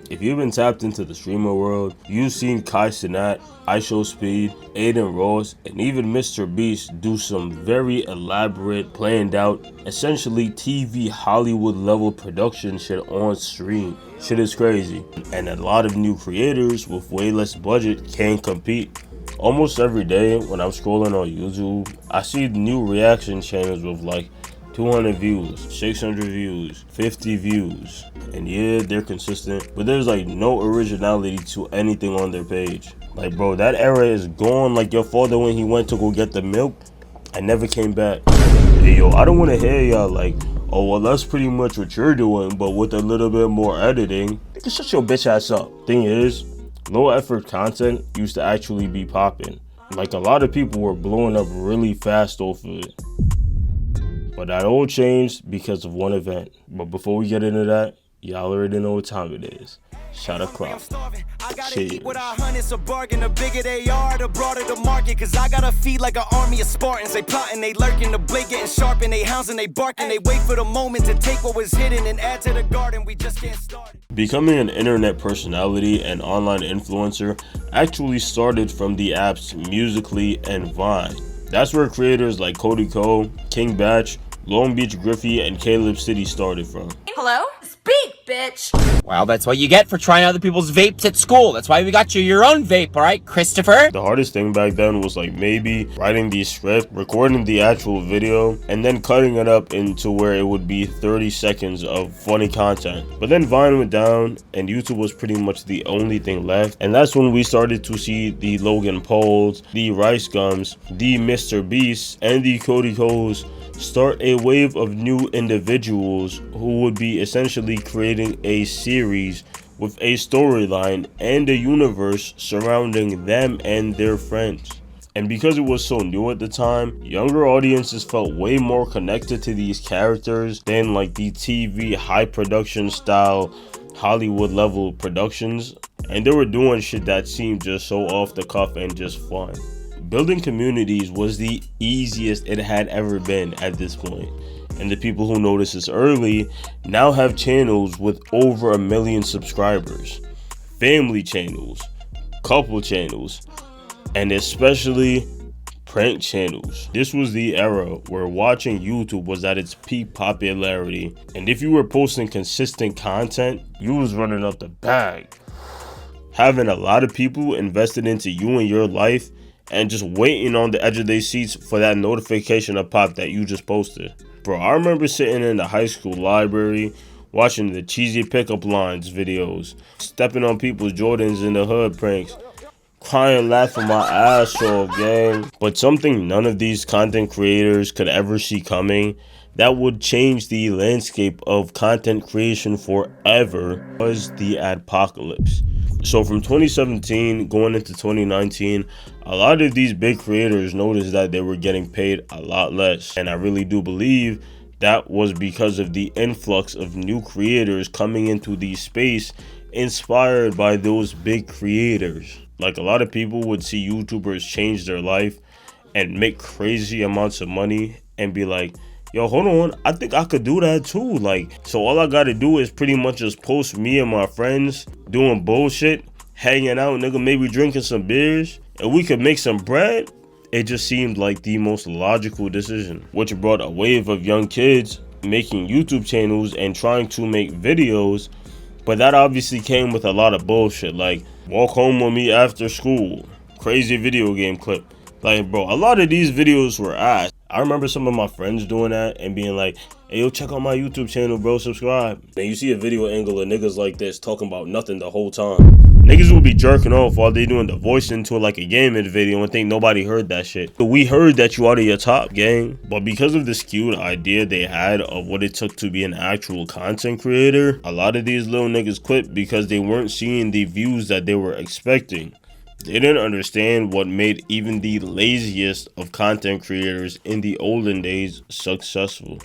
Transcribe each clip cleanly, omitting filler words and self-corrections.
If you've been tapped into the streamer world, you've seen Kai Cenat, IShowSpeed, Aiden Ross, and even Mr. Beast do some very elaborate, planned out, essentially TV Hollywood level production shit on stream. Shit is crazy. And a lot of new creators with way less budget can't compete. Almost every day when I'm scrolling on YouTube, I see new reaction channels with like 200 views, 600 views, 50 views. And yeah, they're consistent, but there's like no originality to anything on their page. Like, bro, that era is gone. Like your father when he went to go get the milk and never came back. Hey, yo, I don't want to hear y'all like, oh, well, that's pretty much what you're doing, but with a little bit more editing. Nigga, shut your bitch ass up. Thing is, low effort content used to actually be popping. Like, a lot of people were blowing up really fast off of it. But that all changed because of one event. But before we get into that, y'all already know what time it is. Shot o'clock. I gotta eat what I hunt, it's a bargain. The bigger they are, the broader the market. Cause I gotta feed like an army of Spartans. They plotting, they lurking, the blade getting sharp, and they hounds and they barking. They wait for the moment to take what was hidden and add to the garden. We just can't start. Becoming an internet personality and online influencer actually started from the apps Musical.ly and Vine. That's where creators like Cody Ko, King Batch, Long Beach Griffey, and Caleb City started from. Hello? Speak, bitch! Well, that's what you get for trying other people's vapes at school. That's why we got you your own vape, alright, Christopher? The hardest thing back then was like maybe writing the script, recording the actual video, and then cutting it up into where it would be 30 seconds of funny content. But then Vine went down and YouTube was pretty much the only thing left. And that's when we started to see the Logan Pauls, the Rice Gums, the Mr. Beasts, and the Cody Ko's start a wave of new individuals who would be essentially creating a series with a storyline and a universe surrounding them and their friends. And because it was so new at the time, younger audiences felt way more connected to these characters than like the TV high production style Hollywood level productions, and they were doing shit that seemed just so off the cuff and just fun. Building communities was the easiest it had ever been at this point, and the people who noticed this early now have channels with over 1 million subscribers, family channels, couple channels, and especially prank channels. This was the era where watching YouTube was at its peak popularity, and if you were posting consistent content, you was running up the bag. Having a lot of people invested into you and your life and just waiting on the edge of their seats for that notification to pop that you just posted. Bro, I remember sitting in the high school library watching the cheesy pickup lines videos, stepping on people's Jordans in the hood pranks, crying, laughing my ass off, gang. But something none of these content creators could ever see coming that would change the landscape of content creation forever was the adpocalypse. So from 2017 going into 2019, a lot of these big creators noticed that they were getting paid a lot less. And I really do believe that was because of the influx of new creators coming into the space inspired by those big creators. Like, a lot of people would see YouTubers change their life and make crazy amounts of money and be like, yo, hold on, I think I could do that too. Like, so all I gotta do is pretty much just post me and my friends doing bullshit, hanging out, nigga, maybe drinking some beers, and we could make some bread. It just seemed like the most logical decision, which brought a wave of young kids making YouTube channels and trying to make videos. But that obviously came with a lot of bullshit, like walk home with me after school, crazy video game clip. Like, bro, a lot of these videos were ass. I remember some of my friends doing that and being like, hey, yo, check out my YouTube channel, bro, subscribe. And you see a video angle of niggas like this talking about nothing the whole time. Niggas will be jerking off while they doing the voice into like a gaming video and think nobody heard that shit. But we heard that you out of your top, gang. But because of the skewed idea they had of what it took to be an actual content creator, a lot of these little niggas quit because they weren't seeing the views that they were expecting. They didn't understand what made even the laziest of content creators in the olden days successful.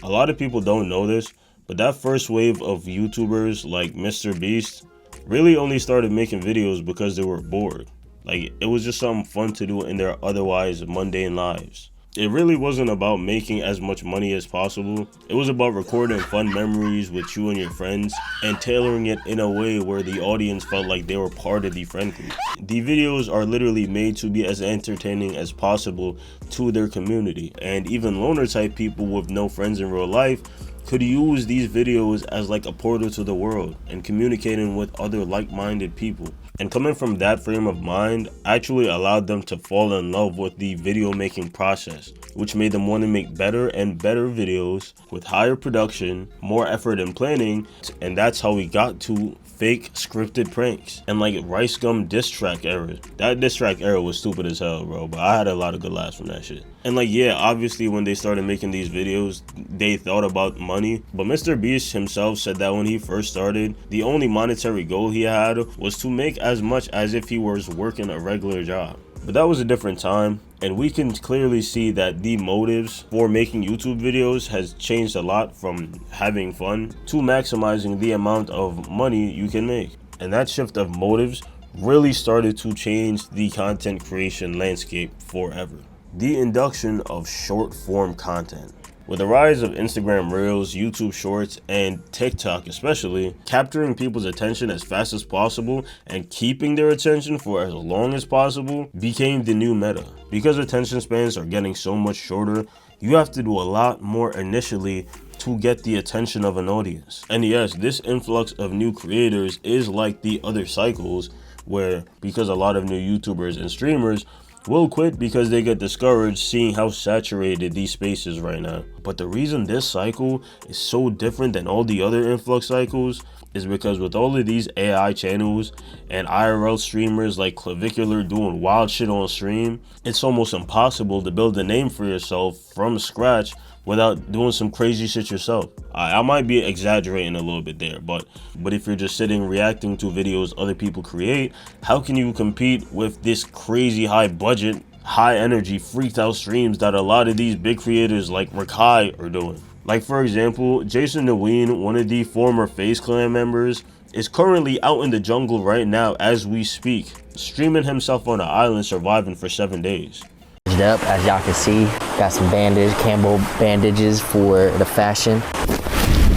A lot of people don't know this, but that first wave of YouTubers like Mr. Beast really only started making videos because they were bored. Like, it was just something fun to do in their otherwise mundane lives. It really wasn't about making as much money as possible. It was about recording fun memories with you and your friends and tailoring it in a way where the audience felt like they were part of the friend group. The videos are literally made to be as entertaining as possible to their community, and even loner type people with no friends in real life could use these videos as like a portal to the world and communicating with other like-minded people. And coming from that frame of mind actually allowed them to fall in love with the video making process, which made them want to make better and better videos with higher production, more effort in planning, and that's how we got to fake scripted pranks and like Rice Gum diss track era. That diss track era was stupid as hell, bro, but I had a lot of good laughs from that shit. And like, yeah, obviously when they started making these videos, they thought about money, but Mr. Beast himself said that when he first started, the only monetary goal he had was to make as much as if he was working a regular job. But that was a different time, and we can clearly see that the motives for making YouTube videos has changed a lot from having fun to maximizing the amount of money you can make. And that shift of motives really started to change the content creation landscape forever. The induction of short form content. With the rise of Instagram Reels, YouTube Shorts, and TikTok especially, capturing people's attention as fast as possible and keeping their attention for as long as possible became the new meta. Because attention spans are getting so much shorter, you have to do a lot more initially to get the attention of an audience. And yes, this influx of new creators is like the other cycles where, because a lot of new YouTubers and streamers will quit because they get discouraged seeing how saturated these spaces right now. But the reason this cycle is so different than all the other influx cycles is because with all of these AI channels and IRL streamers like Clavicular doing wild shit on stream, it's almost impossible to build a name for yourself from scratch without doing some crazy shit yourself. I might be exaggerating a little bit there, but if you're just sitting reacting to videos other people create, how can you compete with this crazy high budget, high energy, freaked out streams that a lot of these big creators like Rakai are doing? Like for example, Jason Nguyen, one of the former FaZe Clan members, is currently out in the jungle right now as we speak, streaming himself on an island surviving for 7 days. Up, as y'all can see, got some Campbell bandages for the fashion.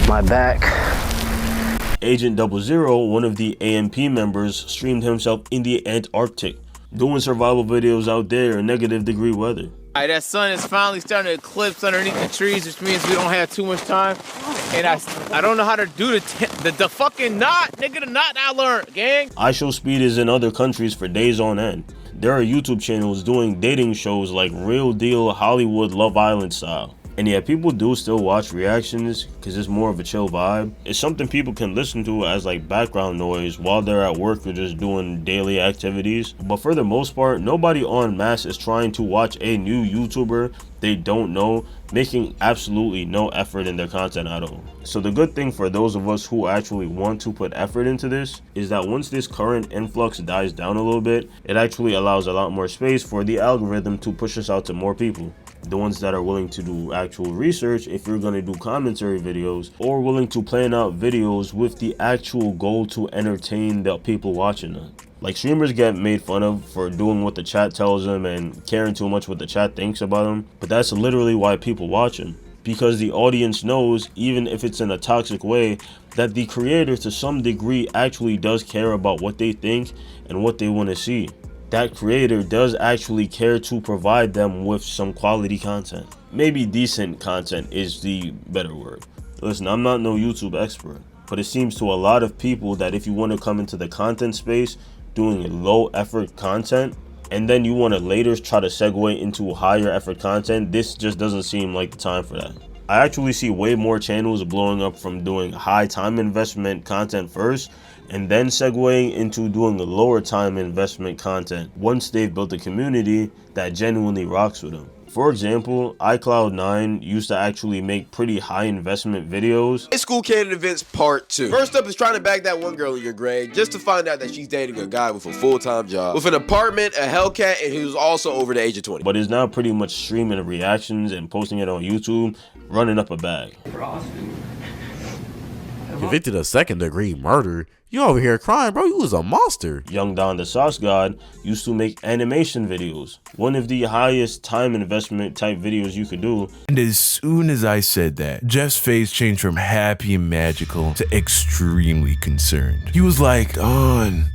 My back. Agent 00, one of the AMP members, streamed himself in the Antarctic, doing survival videos out there in negative degree weather. Alright, that sun is finally starting to eclipse underneath the trees, which means we don't have too much time. And I don't know how to do the fucking knot, nigga, the knot I learned, gang. IShowSpeed is in other countries for days on end. There are YouTube channels doing dating shows like Real Deal Hollywood Love Island style. And yeah, people do still watch reactions because it's more of a chill vibe. It's something people can listen to as like background noise while they're at work or just doing daily activities. But for the most part, nobody en masse is trying to watch a new YouTuber they don't know making absolutely no effort in their content at all. So the good thing for those of us who actually want to put effort into this is that once this current influx dies down a little bit, it actually allows a lot more space for the algorithm to push us out to more people. The ones that are willing to do actual research if you're going to do commentary videos, or willing to plan out videos with the actual goal to entertain the people watching them. Like streamers get made fun of for doing what the chat tells them and caring too much what the chat thinks about them, but that's literally why people watch them. Because the audience knows, even if it's in a toxic way, that the creator to some degree actually does care about what they think and what they want to see. That creator does actually care to provide them with some quality content. Maybe decent content is the better word. Listen, I'm not no YouTube expert, but it seems to a lot of people that if you want to come into the content space doing low effort content, and then you want to later try to segue into higher effort content, this just doesn't seem like the time for that. I actually see way more channels blowing up from doing high time investment content first, and then segueing into doing the lower time investment content once they've built a community that genuinely rocks with them. For example, iCloud9 used to actually make pretty high investment videos. High school candidate events part 2. First up is trying to bag that one girl in your grade just to find out that she's dating a guy with a full-time job, with an apartment, a Hellcat, and who's also over the age of 20. But is now pretty much streaming reactions and posting it on YouTube, running up a bag. For Austin, Convicted of second-degree murder? You over here crying, bro. You was a monster. Young Don the Sauce God used to make animation videos. One of the highest time investment type videos you could do. And as soon as I said that, Jeff's face changed from happy and magical to extremely concerned. He was like, Don,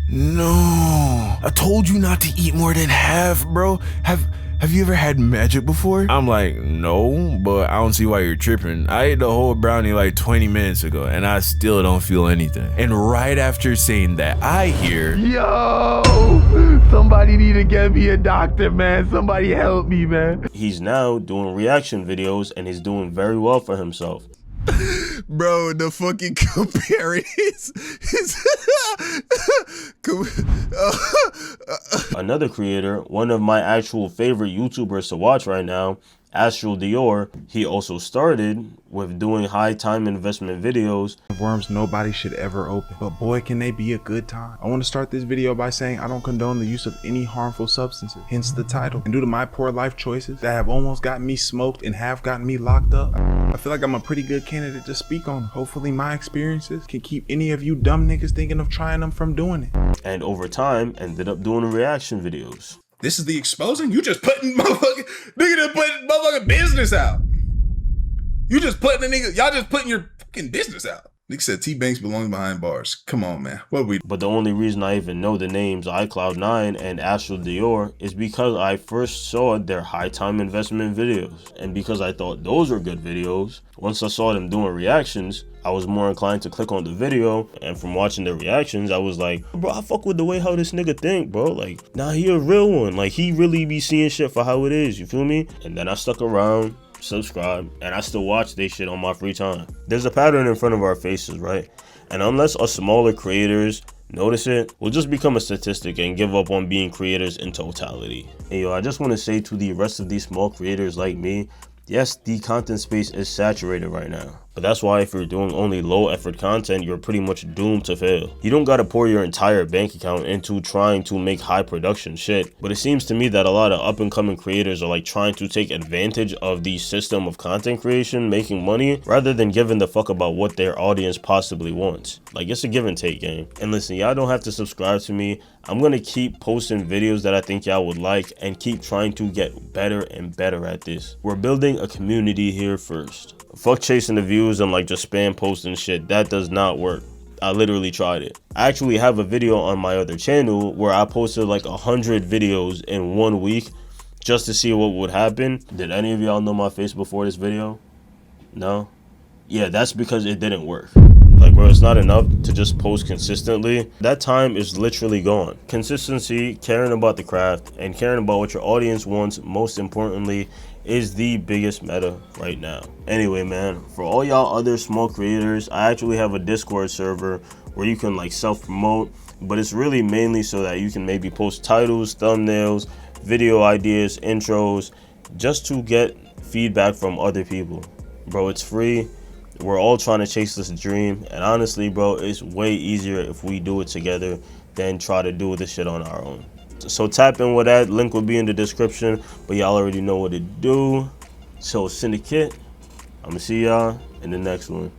no. I told you not to eat more than half, bro. Have you ever had magic before? I'm like, no, but I don't see why you're tripping. I ate the whole brownie like 20 minutes ago and I still don't feel anything. And right after saying that, I hear, yo, somebody need to get me a doctor, man. Somebody help me, man. He's now doing reaction videos and he's doing very well for himself. Bro, the fucking comparison Another creator, one of my actual favorite YouTubers to watch right now, Astral Dior, he also started with doing high time investment videos. Worms nobody should ever open, but boy can they be a good time. I want to start this video by saying I don't condone the use of any harmful substances, hence the title. And due to my poor life choices that have almost gotten me smoked and have gotten me locked up, I feel like I'm a pretty good candidate to speak on. Hopefully my experiences can keep any of you dumb niggas thinking of trying them from doing it. And over time ended up doing reaction videos. This is the exposing? You just putting motherfucking business out. You just putting y'all just putting your fucking business out. Nigga said T Banks belongs behind bars. Come on, man. What we? But the only reason I even know the names iCloud9 and Astral Dior is because I first saw their high time investment videos. And because I thought those were good videos, once I saw them doing reactions, I was more inclined to click on the video. And from watching the reactions, I was like, bro, I fuck with the way how this nigga think, bro. Like, nah, he a real one. Like, he really be seeing shit for how it is, you feel me? And then I stuck around, subscribe, and I still watch this shit on my free time. There's a pattern in front of our faces, right? And unless us smaller creators notice it, we'll just become a statistic and give up on being creators in totality. And yo, I just want to say to the rest of these small creators like me, yes, the content space is saturated right now. But that's why if you're doing only low effort content, you're pretty much doomed to fail. You don't gotta pour your entire bank account into trying to make high production shit. But it seems to me that a lot of up and coming creators are like trying to take advantage of the system of content creation, making money, rather than giving the fuck about what their audience possibly wants. Like, it's a give and take game. And listen, y'all don't have to subscribe to me. I'm gonna keep posting videos that I think y'all would like and keep trying to get better and better at this. We're building a community here first. Fuck chasing the views and like just spam posting shit. That does not work. I literally tried it. I actually have a video on my other channel where I posted like 100 videos in 1 week just to see what would happen. Did any of y'all know my face before this video? No? Yeah, that's because it didn't work. Like, bro, it's not enough to just post consistently. That time is literally gone. Consistency, caring about the craft, and caring about what your audience wants, most importantly, is the biggest meta right now. Anyway, man, for all y'all other small creators, I actually have a Discord server where you can like self-promote, but it's really mainly so that you can maybe post titles, thumbnails, video ideas, intros, just to get feedback from other people. Bro, it's free. We're all trying to chase this dream, and honestly, bro, it's way easier if we do it together than try to do this shit on our own. So tap in with that. Link will be in the description, but y'all already know what to do. So Syndicate, I'm gonna see y'all in the next one.